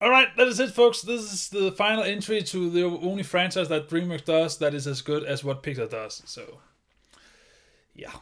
Alright, that is it, folks. This is the final entry to the only franchise that DreamWorks does that is as good as what Pixar does. So, yeah.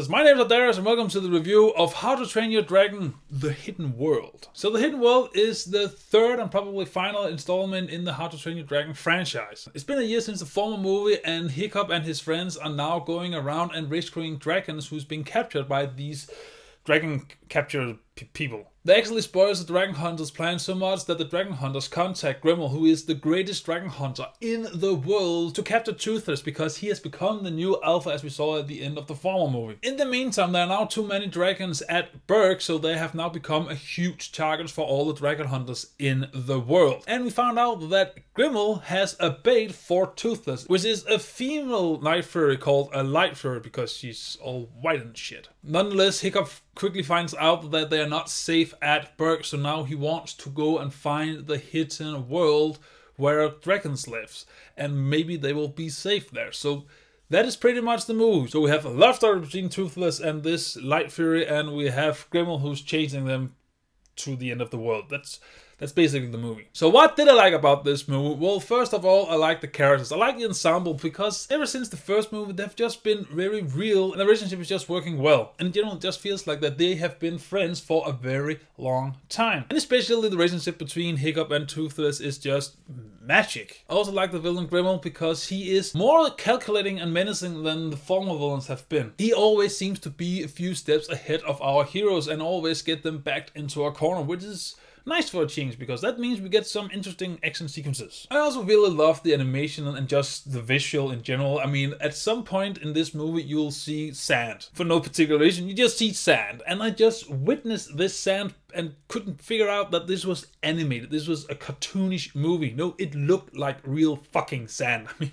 My name is Daidarius and welcome to the review of How to Train Your Dragon: The Hidden World. So The Hidden World is the third and probably final installment in the How to Train Your Dragon franchise. It's been a year since the former movie, and Hiccup and his friends are now going around and rescuing dragons who's been captured by these dragon capture people. They actually spoils the dragon hunters' plan so much that the dragon hunters contact Grimmel, who is the greatest dragon hunter in the world, to capture Toothless because he has become the new alpha, as we saw at the end of the former movie. In the meantime, there are now too many dragons at Berg, so they have now become a huge target for all the dragon hunters in the world. And we found out that Grimmel has a bait for Toothless, which is a female night fairy called a light fairy because she's all white and shit. Nonetheless, Hiccup quickly finds out that they are not safe at Berg, so now he wants to go and find the hidden world where dragons live, and maybe they will be safe there. So that is pretty much the movie. So we have a love story between Toothless and this light fairy, and we have Grimmel who's chasing them to the end of the world. That's basically the movie. So what did I like about this movie? Well, first of all, I like the characters. I like the ensemble because ever since the first movie, they've just been very real and the relationship is just working well. And in general, it just feels like that they have been friends for a very long time. And especially the relationship between Hiccup and Toothless is just magic. I also like the villain Grimmel because he is more calculating and menacing than the former villains have been. He always seems to be a few steps ahead of our heroes and always get them backed into a corner, which is nice for a change, because that means we get some interesting action sequences. I also really love the animation and just the visual in general. I mean, at some point in this movie you'll see sand. For no particular reason, you just see sand. And I just witnessed this sand and couldn't figure out that this was animated. This was a cartoonish movie. No, it looked like real fucking sand. I mean,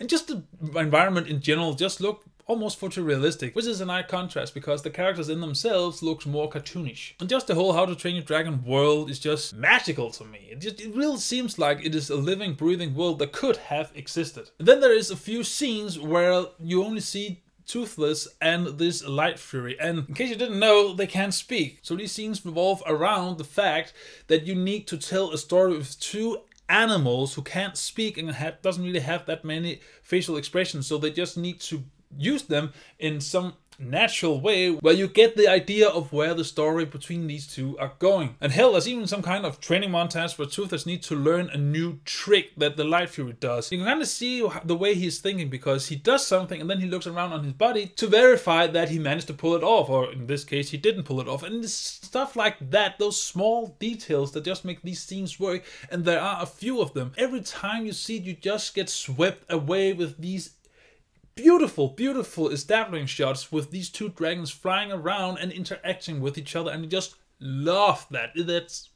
and just the environment in general just looked almost photorealistic, which is a nice contrast because the characters in themselves looks more cartoonish. And just the whole How to Train Your Dragon world is just magical to me. It really seems like it is a living, breathing world that could have existed. And then there is a few scenes where you only see Toothless and this light fury, and in case you didn't know, they can't speak. So these scenes revolve around the fact that you need to tell a story with two animals who can't speak and doesn't really have that many facial expressions, so they just need to use them in some natural way where you get the idea of where the story between these two are going. And hell, there's even some kind of training montage where Toothless needs to learn a new trick that the Light Fury does. You can kind of see the way he's thinking because he does something and then he looks around on his body to verify that he managed to pull it off, or in this case he didn't pull it off. And it's stuff like that, those small details that just make these scenes work, and there are a few of them. Every time you see it, you just get swept away with these beautiful, beautiful establishing shots with these two dragons flying around and interacting with each other, and you just love that. That's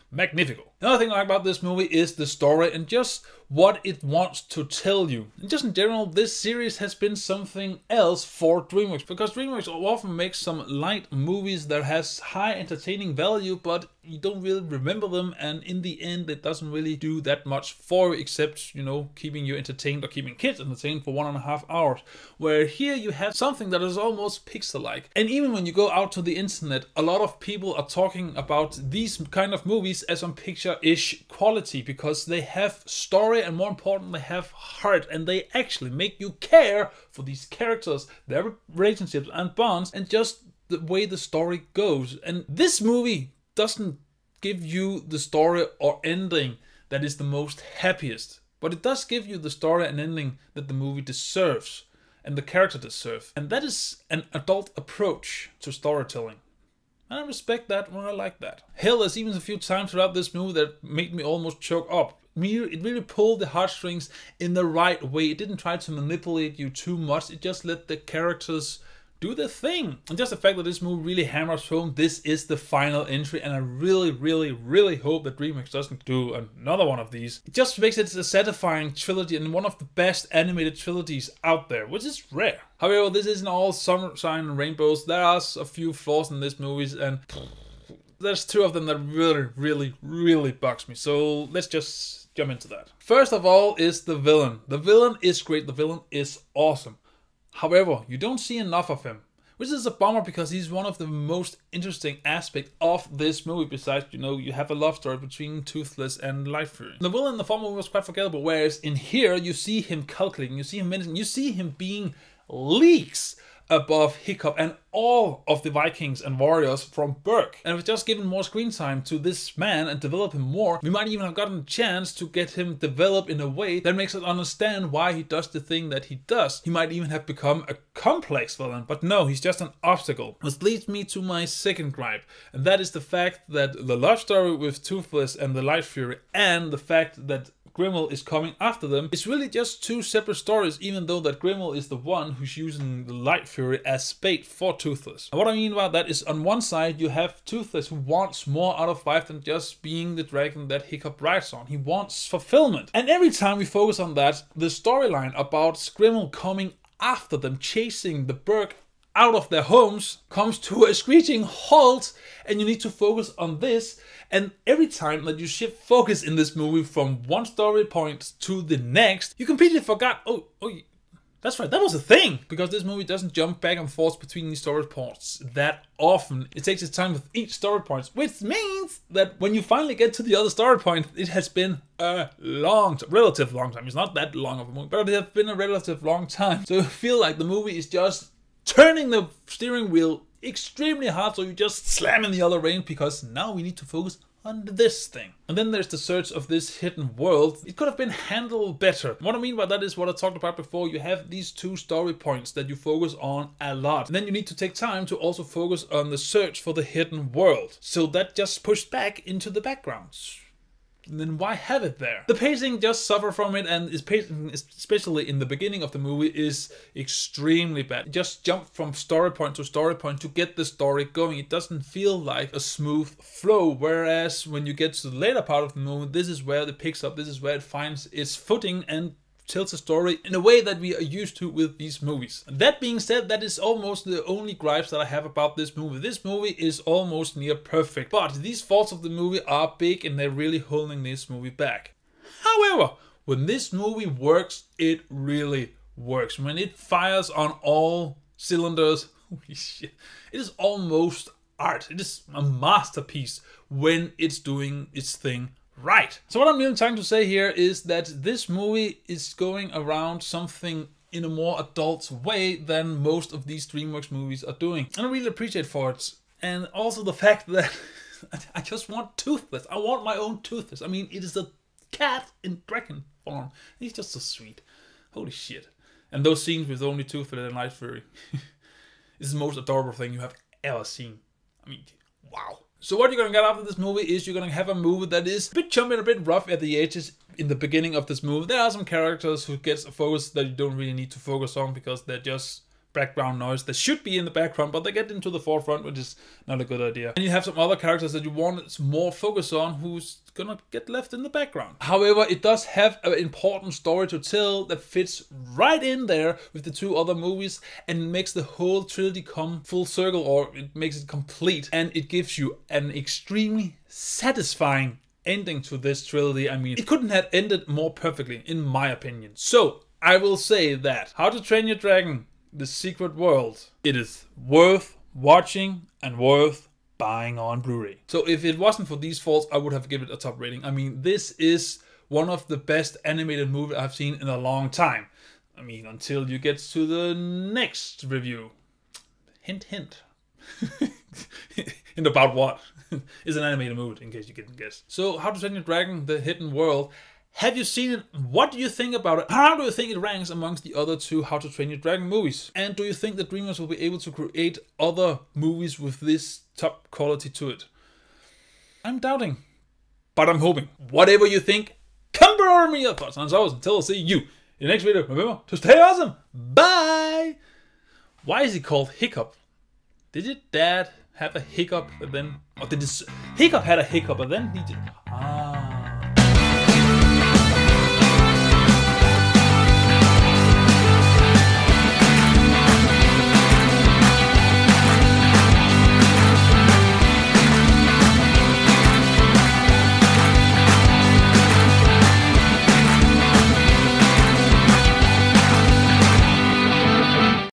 magnifico. Another thing I like about this movie is the story and just what it wants to tell you. And just in general, this series has been something else for DreamWorks, because DreamWorks often makes some light movies that has high entertaining value, but you don't really remember them, and in the end it doesn't really do that much for you except, you know, keeping you entertained or keeping kids entertained for 1.5 hours. Where here you have something that is almost Pixar-like. And even when you go out to the internet, a lot of people are talking about these kind of movies as on picture-ish quality because they have story and, more importantly, have heart, and they actually make you care for these characters, their relationships and bonds, and just the way the story goes. And this movie doesn't give you the story or ending that is the most happiest, but it does give you the story and ending that the movie deserves and the character deserve. And that is an adult approach to storytelling. And I respect that and I like that. Hell, there's even a few times throughout this movie that made me almost choke up. really pulled the heartstrings in the right way. It didn't try to manipulate you too much. It just let the characters do their thing. And just the fact that this movie really hammers home this is the final entry, and I really, really, really hope that DreamWorks doesn't do another one of these. It just makes it a satisfying trilogy and one of the best animated trilogies out there, which is rare. However, this isn't all sunshine and rainbows. There are a few flaws in this movie, and there's two of them that really, really, really bugs me. So let's just jump into that. First of all is the villain. The villain is great. The villain is awesome. However, you don't see enough of him, which is a bummer because he's one of the most interesting aspects of this movie. Besides, you have a love story between Toothless and Light Fury. The villain in the former movie was quite forgettable, whereas in here you see him calculating, you see him menacing, you see him being leagues above Hiccup and all of the Vikings and warriors from Berk. And if we just given more screen time to this man and develop him more, we might even have gotten a chance to get him developed in a way that makes us understand why he does the thing that he does. He might even have become a complex villain, but no, he's just an obstacle. Which leads me to my second gripe, and that is the fact that the love story with Toothless and the Light Fury and the fact that Grimmel is coming after them. It's really just two separate stories, even though that Grimmel is the one who's using the Light Fury as bait for Toothless. And what I mean by that is, on one side you have Toothless, who wants more out of life than just being the dragon that Hiccup rides on. He wants fulfillment. And every time we focus on that, the storyline about Grimmel coming after them, chasing the Berk out of their homes, comes to a screeching halt, and you need to focus on this. And every time that you shift focus in this movie from one story point to the next, you completely forgot, oh, that's right, that was a thing! Because this movie doesn't jump back and forth between these story points that often. It takes its time with each story point, which means that when you finally get to the other story point, it has been a relative long time. It's not that long of a movie, but it has been a relative long time. So you feel like the movie is just turning the steering wheel extremely hard, so you just slam in the other lane because now we need to focus on this thing. And then there's the search of this hidden world. It could have been handled better. What I mean by that is what I talked about before. You have these two story points that you focus on a lot. And then you need to take time to also focus on the search for the hidden world. So that just pushed back into the background. And then why have it there? The pacing just suffer from it, and its pacing, especially in the beginning of the movie, is extremely bad. It just jump from story point to story point to get the story going. It doesn't feel like a smooth flow, whereas when you get to the later part of the movie, this is where it picks up, this is where it finds its footing and tells a story in a way that we are used to with these movies. That being said, that is almost the only gripes that I have about this movie. This movie is almost near perfect, but these faults of the movie are big and they're really holding this movie back. However, when this movie works, it really works. When it fires on all cylinders, holy shit, it is almost art. It is a masterpiece when it's doing its thing right. So what I'm really trying to say here is that this movie is going around something in a more adult way than most of these DreamWorks movies are doing. And I really appreciate for it. And also the fact that I just want Toothless. I want my own Toothless. I mean, it is a cat in dragon form. He's just so sweet. Holy shit. And those scenes with only Toothless and Light Fury. This is the most adorable thing you have ever seen. I mean, wow. So what you're going to get after this movie is you're going to have a movie that is a bit jumpy and a bit rough at the edges in the beginning of this movie. There are some characters who get a focus that you don't really need to focus on because they're just background noise that should be in the background, but they get into the forefront, which is not a good idea. And you have some other characters that you want more focus on who's gonna get left in the background. However, it does have an important story to tell that fits right in there with the two other movies and makes the whole trilogy come full circle, or it makes it complete, and it gives you an extremely satisfying ending to this trilogy. I mean, it couldn't have ended more perfectly, in my opinion. So, I will say that How to Train Your Dragon: The Secret World, it is worth watching and worth buying on Blu-ray. So if it wasn't for these faults, I would have given it a top rating. I mean, this is one of the best animated movies I've seen in a long time. I mean, until you get to the next review. Hint, hint. Hint about what? It's an animated movie, in case you couldn't guess. So, How to Train Your Dragon: The Hidden World. Have you seen it? What do you think about it? How do you think it ranks amongst the other two How to Train Your Dragon movies? And do you think that DreamWorks will be able to create other movies with this top quality to it? I'm doubting, but I'm hoping. Whatever you think, come order me your thoughts. And as always, until I see you in the next video, remember to stay awesome. Bye! Why is he called Hiccup? Did your dad have a hiccup and then... Or did his... Hiccup had a hiccup and then he did...